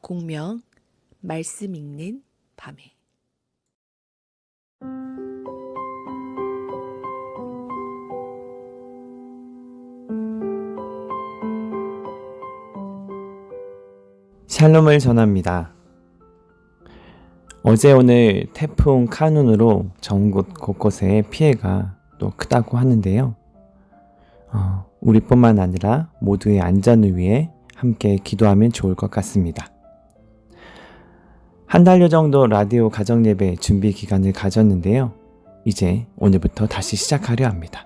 공명 말씀 읽는 밤에 샬롬을 전합니다. 어제 오늘 태풍 카눈으로 전국 곳곳에 피해가 또 크다고 하는데요. 우리뿐만 아니라 모두의 안전을 위해 함께 기도하면 좋을 것 같습니다. 한 달여 정도 라디오 가정예배 준비 기간을 가졌는데요. 이제 오늘부터 다시 시작하려 합니다.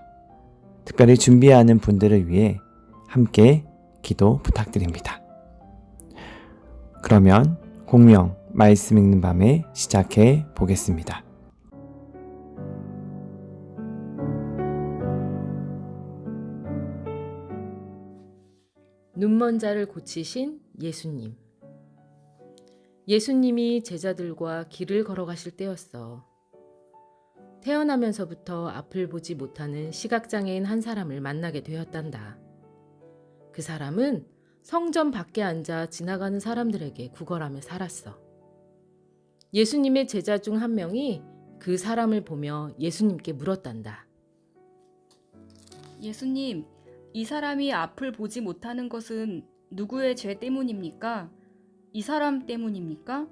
특별히 준비하는 분들을 위해 함께 기도 부탁드립니다. 그러면 공명 말씀 읽는 밤에 시작해 보겠습니다. 눈먼 자를 고치신 예수님. 예수님이 제자들과 길을 걸어가실 때였어. 태어나면서부터 앞을 보지 못하는 시각장애인 한 사람을 만나게 되었단다. 그 사람은 성전 밖에 앉아 지나가는 사람들에게 구걸하며 살았어. 예수님의 제자 중 한 명이 그 사람을 보며 예수님께 물었단다. 예수님, 이 사람이 앞을 보지 못하는 것은 누구의 죄 때문입니까? 이 사람 때문입니까?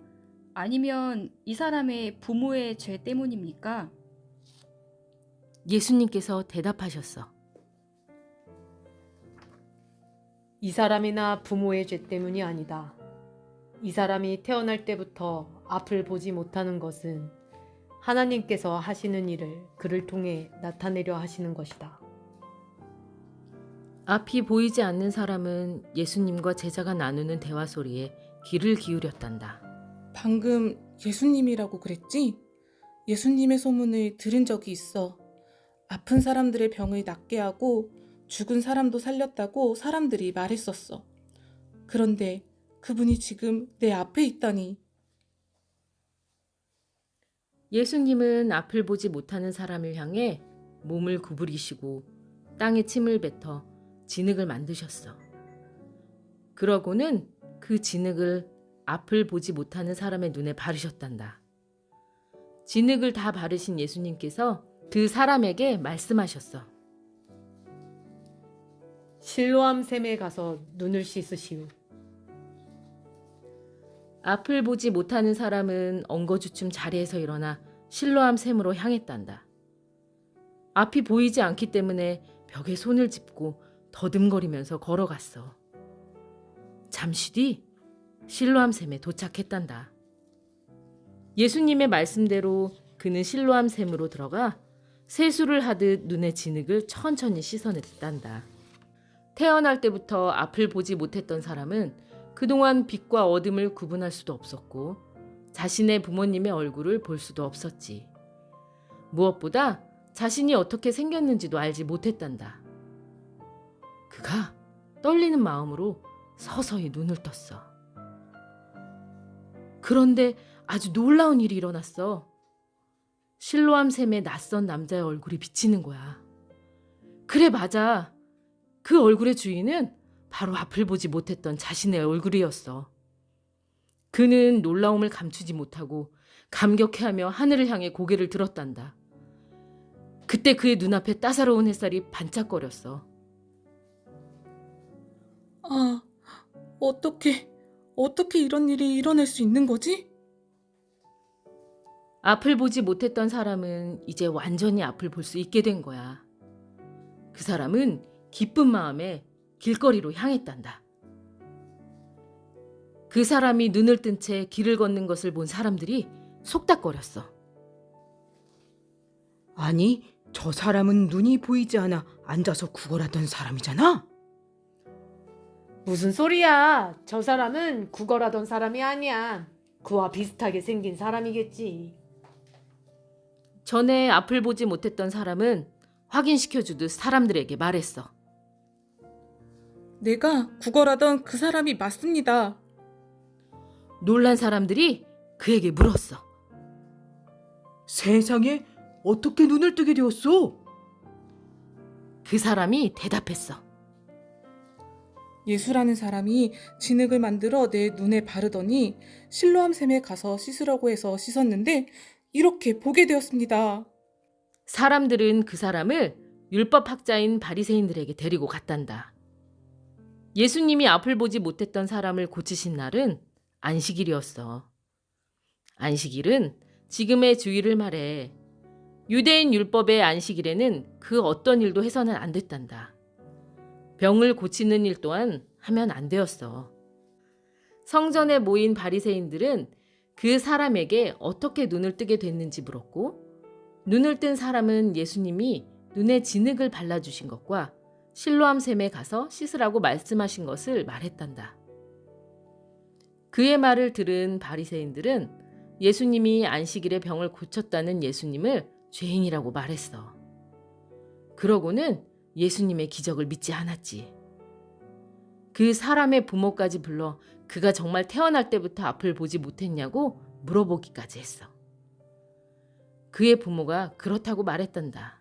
아니면 이 사람의 부모의 죄 때문입니까? 예수님께서 대답하셨어. 이 사람이나 부모의 죄 때문이 아니다. 이 사람이 태어날 때부터 앞을 보지 못하는 것은 하나님께서 하시는 일을 그를 통해 나타내려 하시는 것이다. 앞이 보이지 않는 사람은 예수님과 제자가 나누는 대화 소리에 귀를 기울였단다. 방금 예수님이라고 그랬지? 예수님의 소문을 들은 적이 있어. 아픈 사람들의 병을 낫게 하고 죽은 사람도 살렸다고 사람들이 말했었어. 그런데 그분이 지금 내 앞에 있다니. 예수님은 앞을 보지 못하는 사람을 향해 몸을 구부리시고 땅에 침을 뱉어 진흙을 만드셨어. 그러고는 그 진흙을 앞을 보지 못하는 사람의 눈에 바르셨단다. 진흙을 다 바르신 예수님께서 그 사람에게 말씀하셨어. 실로암 샘에 가서 눈을 씻으시오. 앞을 보지 못하는 사람은 엉거주춤 자리에서 일어나 실로암 샘으로 향했단다. 앞이 보이지 않기 때문에 벽에 손을 짚고 더듬거리면서 걸어갔어. 잠시 뒤 실로암 샘에 도착했단다. 예수님의 말씀대로 그는 실로암 샘으로 들어가 세수를 하듯 눈의 진흙을 천천히 씻어냈단다. 태어날 때부터 앞을 보지 못했던 사람은 그동안 빛과 어둠을 구분할 수도 없었고 자신의 부모님의 얼굴을 볼 수도 없었지. 무엇보다 자신이 어떻게 생겼는지도 알지 못했단다. 그가 떨리는 마음으로 서서히 눈을 떴어. 그런데 아주 놀라운 일이 일어났어. 실로암 샘에 낯선 남자의 얼굴이 비치는 거야. 그래, 맞아. 그 얼굴의 주인은 바로 앞을 보지 못했던 자신의 얼굴이었어. 그는 놀라움을 감추지 못하고 감격해하며 하늘을 향해 고개를 들었단다. 그때 그의 눈앞에 따사로운 햇살이 반짝거렸어. 아, 어떻게 이런 일이 일어날 수 있는 거지? 앞을 보지 못했던 사람은 이제 완전히 앞을 볼 수 있게 된 거야. 그 사람은 기쁜 마음에 길거리로 향했단다. 그 사람이 눈을 뜬 채 길을 걷는 것을 본 사람들이 속닥거렸어. 아니, 저 사람은 눈이 보이지 않아 앉아서 구걸하던 사람이잖아? 무슨 소리야? 저 사람은 구걸하던 사람이 아니야. 그와 비슷하게 생긴 사람이겠지. 전에 앞을 보지 못했던 사람은 확인시켜주듯 사람들에게 말했어. 내가 구걸하던 그 사람이 맞습니다. 놀란 사람들이 그에게 물었어. 세상에, 어떻게 눈을 뜨게 되었어? 그 사람이 대답했어. 예수라는 사람이 진흙을 만들어 내 눈에 바르더니 실로암 샘에 가서 씻으라고 해서 씻었는데 이렇게 보게 되었습니다. 사람들은 그 사람을 율법학자인 바리새인들에게 데리고 갔단다. 예수님이 앞을 보지 못했던 사람을 고치신 날은 안식일이었어. 안식일은 지금의 주일을 말해. 유대인 율법의 안식일에는 그 어떤 일도 해서는 안 됐단다. 병을 고치는 일 또한 하면 안 되었어. 성전에 모인 바리새인들은 그 사람에게 어떻게 눈을 뜨게 됐는지 물었고, 눈을 뜬 사람은 예수님이 눈에 진흙을 발라주신 것과 실로암 샘에 가서 씻으라고 말씀하신 것을 말했단다. 그의 말을 들은 바리새인들은 예수님이 안식일에 병을 고쳤다는 예수님을 죄인이라고 말했어. 그러고는 예수님의 기적을 믿지 않았지. 그 사람의 부모까지 불러 그가 정말 태어날 때부터 앞을 보지 못했냐고 물어보기까지 했어. 그의 부모가 그렇다고 말했단다.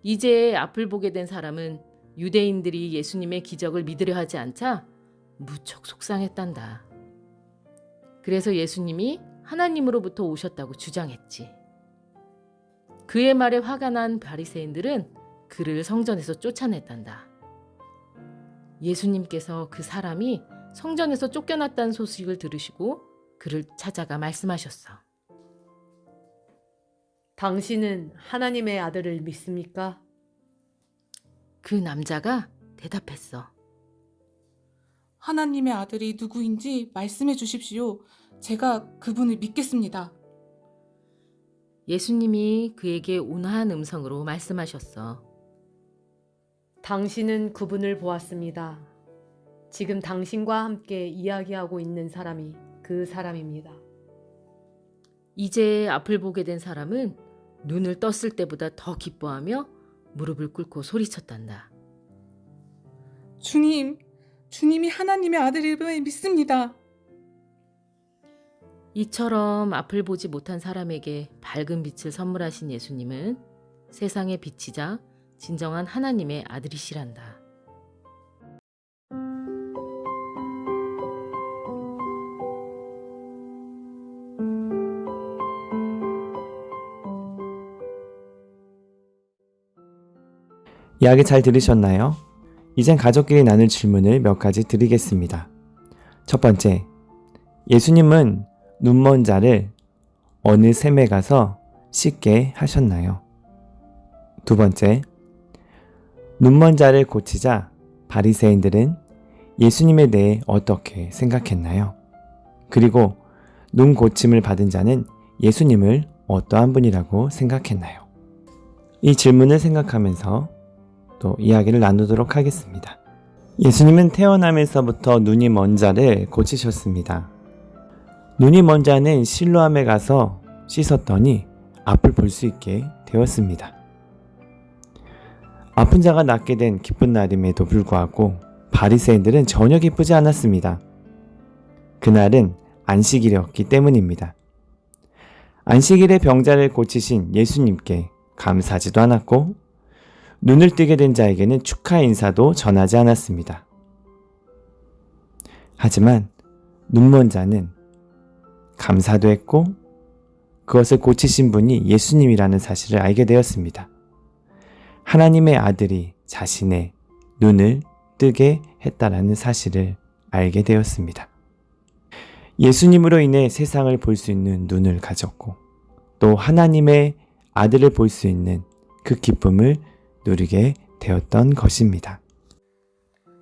이제 앞을 보게 된 사람은 유대인들이 예수님의 기적을 믿으려 하지 않자 무척 속상했단다. 그래서 예수님이 하나님으로부터 오셨다고 주장했지. 그의 말에 화가 난 바리새인들은 그를 성전에서 쫓아냈단다. 예수님께서 그 사람이 성전에서 쫓겨났다는 소식을 들으시고 그를 찾아가 말씀하셨어. 당신은 하나님의 아들을 믿습니까? 그 남자가 대답했어. 하나님의 아들이 누구인지 말씀해 주십시오. 제가 그분을 믿겠습니다. 예수님이 그에게 온화한 음성으로 말씀하셨어. 당신은 그분을 보았습니다. 지금 당신과 함께 이야기하고 있는 사람이 그 사람입니다. 이제 앞을 보게 된 사람은 눈을 떴을 때보다 더 기뻐하며 무릎을 꿇고 소리쳤단다. 주님이 하나님의 아들임을 믿습니다. 이처럼 앞을 보지 못한 사람에게 밝은 빛을 선물하신 예수님은 세상의 빛이자 진정한 하나님의 아들이시란다. 이야기 잘 들으셨나요? 이젠 가족끼리 나눌 질문을 몇 가지 드리겠습니다. 첫 번째, 예수님은 눈먼 자를 어느 샘에 가서 씻게 하셨나요? 두 번째, 눈먼 자를 고치자 바리새인들은 예수님에 대해 어떻게 생각했나요? 그리고 눈 고침을 받은 자는 예수님을 어떠한 분이라고 생각했나요? 이 질문을 생각하면서 또 이야기를 나누도록 하겠습니다. 예수님은 태어나면서부터 눈이 먼 자를 고치셨습니다. 눈이 먼 자는 실로암에 가서 씻었더니 앞을 볼 수 있게 되었습니다. 아픈 자가 낫게 된 기쁜 날임에도 불구하고 바리새인들은 전혀 기쁘지 않았습니다. 그날은 안식일이었기 때문입니다. 안식일에 병자를 고치신 예수님께 감사하지도 않았고 눈을 뜨게 된 자에게는 축하 인사도 전하지 않았습니다. 하지만 눈먼 자는 감사도 했고 그것을 고치신 분이 예수님이라는 사실을 알게 되었습니다. 하나님의 아들이 자신의 눈을 뜨게 했다라는 사실을 알게 되었습니다. 예수님으로 인해 세상을 볼 수 있는 눈을 가졌고 또 하나님의 아들을 볼 수 있는 그 기쁨을 누리게 되었던 것입니다.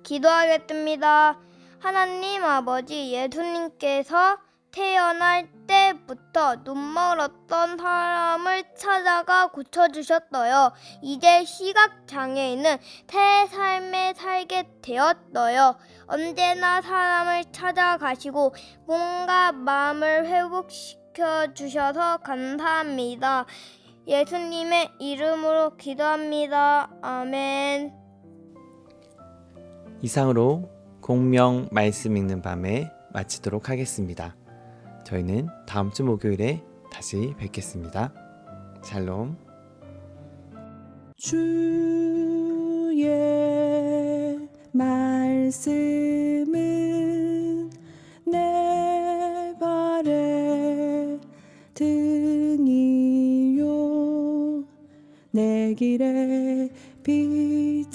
기도하겠습니다. 하나님 아버지, 예수님께서 태어날 때부터 눈멀었던 사람을 찾아가 고쳐주셨어요. 이제 시각장애인은 새 삶을 살게 되었어요. 언제나 사람을 찾아가시고 뭔가 마음을 회복시켜 주셔서 감사합니다. 예수님의 이름으로 기도합니다. 아멘. 이상으로 공명 말씀 읽는 밤에 마치도록 하겠습니다. 저희는 다음 주 목요일에 다시 뵙겠습니다. 샬롬. 주의 말 말씀은 내 발의 등이요 내 길의 빛이니라.